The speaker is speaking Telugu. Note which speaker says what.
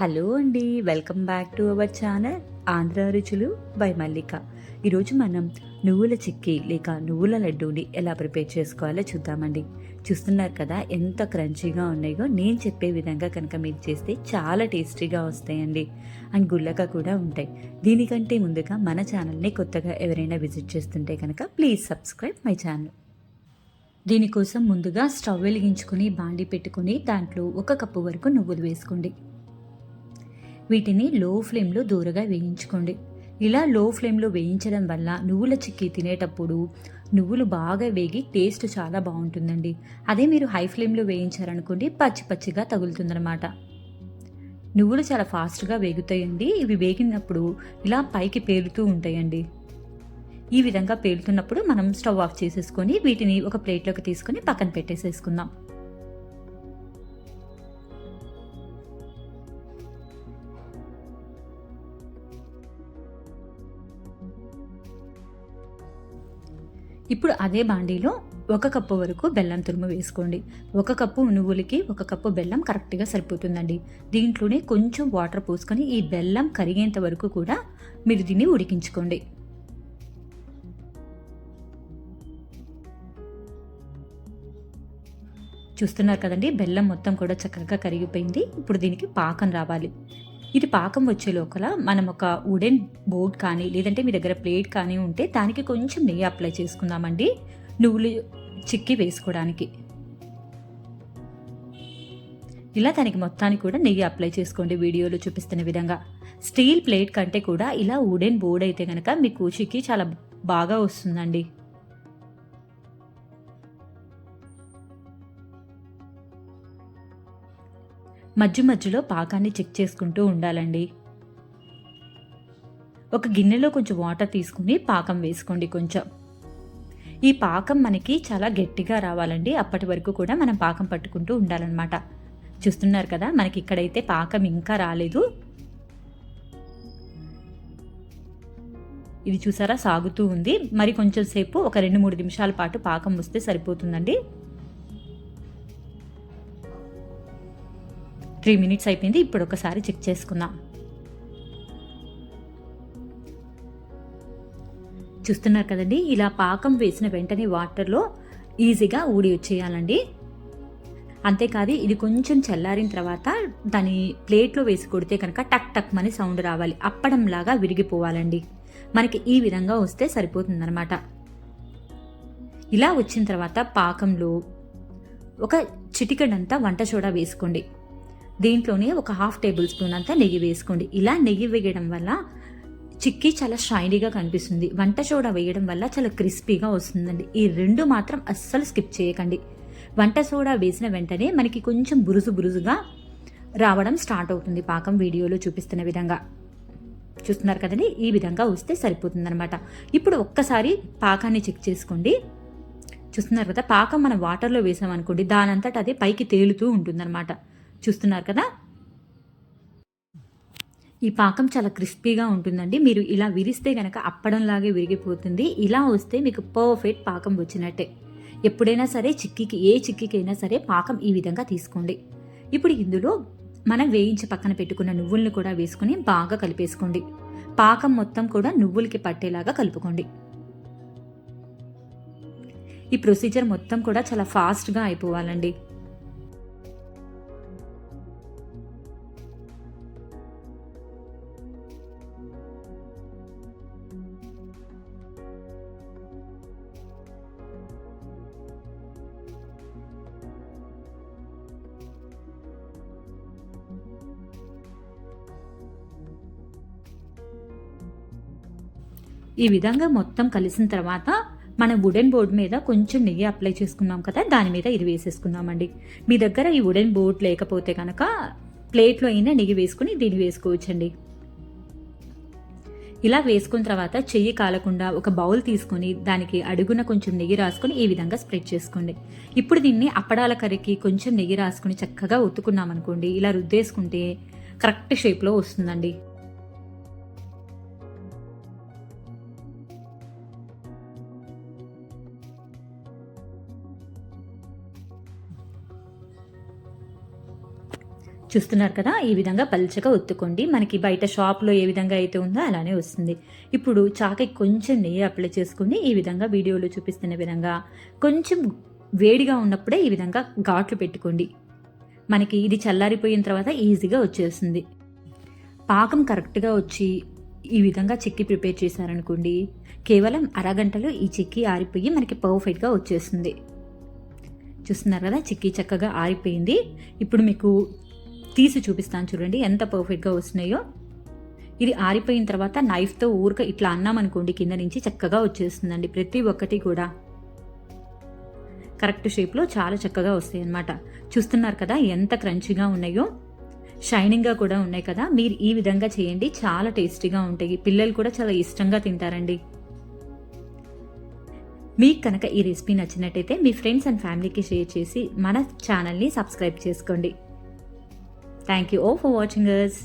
Speaker 1: హలో అండి. Welcome back to our channel Andhra రుచులు బై మల్లిక. ఈరోజు మనం నువ్వుల చిక్కీ లేక నువ్వుల లడ్డూని ఎలా ప్రిపేర్ చేసుకోవాలో చూద్దామండి. చూస్తున్నారు కదా ఎంత క్రంచీగా ఉన్నాయో. నేను చెప్పే విధంగా కనుక మీరు చేస్తే చాలా టేస్టీగా వస్తాయండి. అండ్ గుల్లగా కూడా ఉంటాయి. దీనికంటే ముందుగా మన ఛానల్ని కొత్తగా ఎవరైనా విజిట్ చేస్తుంటే కనుక ప్లీజ్ సబ్స్క్రైబ్ మై ఛానల్. దీనికోసం ముందుగా స్టవ్ వెలిగించుకొని బాండి పెట్టుకొని దాంట్లో 1 కప్పు వరకు నువ్వులు వేసుకోండి. వీటిని లో ఫ్లేమ్లో దూరగా వేయించుకోండి. ఇలా లో ఫ్లేమ్లో వేయించడం వల్ల నువ్వుల చిక్కీ తినేటప్పుడు నువ్వులు బాగా వేగి టేస్ట్ చాలా బాగుంటుందండి. అదే మీరు హై ఫ్లేమ్లో వేయించారనుకోండి పచ్చి పచ్చిగా తగులుతుందనమాట. నువ్వులు చాలా ఫాస్ట్గా వేగుతాయండి. ఇవి వేగినప్పుడు ఇలా పైకి పేలుతూ ఉంటాయండి. ఈ విధంగా పేలుతున్నప్పుడు మనం స్టవ్ ఆఫ్ చేసేసుకొని వీటిని ఒక ప్లేట్లోకి తీసుకొని పక్కన పెట్టేసేసుకుందాం. ఇప్పుడు అదే బాండీలో 1 కప్పు వరకు బెల్లం తురుము వేసుకోండి. 1 కప్పు నువ్వులకి 1 కప్పు బెల్లం కరెక్ట్గా సరిపోతుందండి. దీంట్లోనే కొంచెం వాటర్ పోసుకొని ఈ బెల్లం కరిగేంత వరకు కూడా మీరు దీన్ని ఉడికించుకోండి. చూస్తున్నారు కదండి, బెల్లం మొత్తం కూడా చక్కగా కరిగిపోయింది. ఇప్పుడు దీనికి పాకం రావాలి. ఇది పాకం వచ్చే లోపల మనం ఒక వుడెన్ బోర్డ్ కానీ లేదంటే మీ దగ్గర ప్లేట్ కానీ ఉంటే దానికి కొంచెం నెయ్యి అప్లై చేసుకుందామండి నువ్వులు చిక్కి వేసుకోవడానికి. ఇలా దానికి మొత్తానికి కూడా నెయ్యి అప్లై చేసుకోండి వీడియోలో చూపిస్తున్న విధంగా. స్టీల్ ప్లేట్ కంటే కూడా ఇలా వుడెన్ బోర్డ్ అయితే కనుక మీకు చిక్కి చాలా బాగా వస్తుందండి. మధ్య మధ్యలో పాకాన్ని చెక్ చేసుకుంటూ ఉండాలండి. ఒక గిన్నెలో కొంచెం వాటర్ తీసుకుని పాకం వేసుకోండి కొంచెం. ఈ పాకం మనకి చాలా గట్టిగా రావాలండి. అప్పటి వరకు కూడా మనం పాకం పట్టుకుంటూ ఉండాలన్నమాట. చూస్తున్నారు కదా, మనకి ఇక్కడైతే పాకం ఇంకా రాలేదు. ఇది చూసారా సాగుతూ ఉంది. మరి కొంచెం సేపు ఒక 2-3 నిమిషాల పాటు పాకం వస్తే సరిపోతుందండి. 3 మినిట్స్ అయిపోయింది. ఇప్పుడు ఒకసారి చెక్ చేసుకుందాం. చూస్తున్నారు కదండి, ఇలా పాకం వేసిన వెంటనే వాటర్లో ఈజీగా ఊడి వచ్చేయాలండి. అంతేకాదు ఇది కొంచెం చల్లారిన తర్వాత దాని ప్లేట్లో వేసి కొడితే కనుక టక్ టక్ మని సౌండ్ రావాలి. అప్పడంలాగా విరిగిపోవాలండి. మనకి ఈ విధంగా వస్తే సరిపోతుందన్నమాట. ఇలా వచ్చిన తర్వాత పాకంలో ఒక చిటికెడంతా వంట సోడా వేసుకోండి. దీంట్లోనే ఒక 1/2 టేబుల్ స్పూన్ అంతా నెయ్యి వేసుకోండి. ఇలా నెయ్యి వేయడం వల్ల చిక్కీ చాలా షైనీగా కనిపిస్తుంది. వంట సోడా వేయడం వల్ల చాలా క్రిస్పీగా వస్తుందండి. ఈ 2 మాత్రం అస్సలు స్కిప్ చేయకండి. వంట సోడా వేసిన వెంటనే మనకి కొంచెం బురుజుగా రావడం స్టార్ట్ అవుతుంది పాకం వీడియోలో చూపిస్తున్న విధంగా. చూస్తున్నారు కదండి, ఈ విధంగా వస్తే సరిపోతుందన్నమాట. ఇప్పుడు ఒక్కసారి పాకాన్ని చెక్ చేసుకోండి. చూస్తున్నారు కదా, పాకం మనం వాటర్లో వేసామనుకోండి దానంతట అదే పైకి తేలుతూ ఉంటుందన్నమాట. చూస్తున్నారు కదా, ఈ పాకం చాలా క్రిస్పీగా ఉంటుందండి. మీరు ఇలా విరిస్తే గనక అప్పడంలాగే విరిగిపోతుంది. ఇలా వస్తే మీకు పర్ఫెక్ట్ పాకం వచ్చినట్టే. ఎప్పుడైనా సరే చిక్కీకి, ఏ చిక్కీకైనా సరే పాకం ఈ విధంగా తీసుకోండి. ఇప్పుడు ఇందులో మనం వేయించి పక్కన పెట్టుకున్న నువ్వులను కూడా వేసుకుని బాగా కలిపేసుకోండి. పాకం మొత్తం కూడా నువ్వులకి పట్టేలాగా కలుపుకోండి. ఈ ప్రొసీజర్ మొత్తం కూడా చాలా ఫాస్ట్గా అయిపోవాలండి. ఈ విధంగా మొత్తం కలిసిన తర్వాత మన వుడెన్ బోర్డ్ మీద కొంచెం నెయ్యి అప్లై చేసుకున్నాం కదా, దాని మీద ఇది వేసేసుకుందామండి. మీ దగ్గర ఈ వుడెన్ బోర్డ్ లేకపోతే కనుక ప్లేట్లో అయినా నెయ్యి వేసుకుని దీన్ని వేసుకోవచ్చండి. ఇలా వేసుకున్న తర్వాత చెయ్యి కాలకుండా ఒక బౌల్ తీసుకొని దానికి అడుగున కొంచెం నెయ్యి రాసుకొని ఈ విధంగా స్ప్రెడ్ చేసుకోండి. ఇప్పుడు దీన్ని అప్పడాల కర్రీకి కొంచెం నెయ్యి రాసుకుని చక్కగా ఒత్తుకున్నాం అనుకోండి, ఇలా రుద్దేసుకుంటే కరెక్ట్ షేప్లో వస్తుందండి. చూస్తున్నారు కదా, ఈ విధంగా పల్చగా ఒత్తుకోండి. మనకి బయట షాప్లో ఏ విధంగా అయితే ఉందో అలానే వస్తుంది. ఇప్పుడు చాకి కొంచెం నెయ్యి అప్లై చేసుకుని ఈ విధంగా వీడియోలో చూపిస్తున్న విధంగా కొంచెం వేడిగా ఉన్నప్పుడే ఈ విధంగా ఘాట్లు పెట్టుకోండి. మనకి ఇది చల్లారిపోయిన తర్వాత ఈజీగా వచ్చేస్తుంది. పాకం కరెక్ట్గా వచ్చి ఈ విధంగా చిక్కీ ప్రిపేర్ చేశారనుకోండి, కేవలం అరగంటలో ఈ చిక్కీ ఆరిపోయి మనకి పర్ఫెక్ట్గా వచ్చేస్తుంది. చూస్తున్నారు కదా, చిక్కీ చక్కగా ఆరిపోయింది. ఇప్పుడు మీకు తీసి చూపిస్తాను చూడండి ఎంత పర్ఫెక్ట్గా వస్తున్నాయో. ఇది ఆరిపోయిన తర్వాత నైఫ్తో ఊరిక ఇట్లా అన్నామనుకోండి కింద నుంచి చక్కగా వచ్చేస్తుందండి. ప్రతి ఒక్కటి కూడా కరెక్ట్ షేప్లో చాలా చక్కగా వస్తాయి అన్నమాట. చూస్తున్నారు కదా ఎంత క్రంచీగా ఉన్నాయో, షైనింగ్గా కూడా ఉన్నాయి కదా. మీరు ఈ విధంగా చేయండి, చాలా టేస్టీగా ఉంటాయి. పిల్లలు కూడా చాలా ఇష్టంగా తింటారండి. మీకు కనుక ఈ రెసిపీ నచ్చినట్టయితే మీ ఫ్రెండ్స్ అండ్ ఫ్యామిలీకి షేర్ చేసి మన ఛానల్ని సబ్స్క్రైబ్ చేసుకోండి. Thank you all for watching us.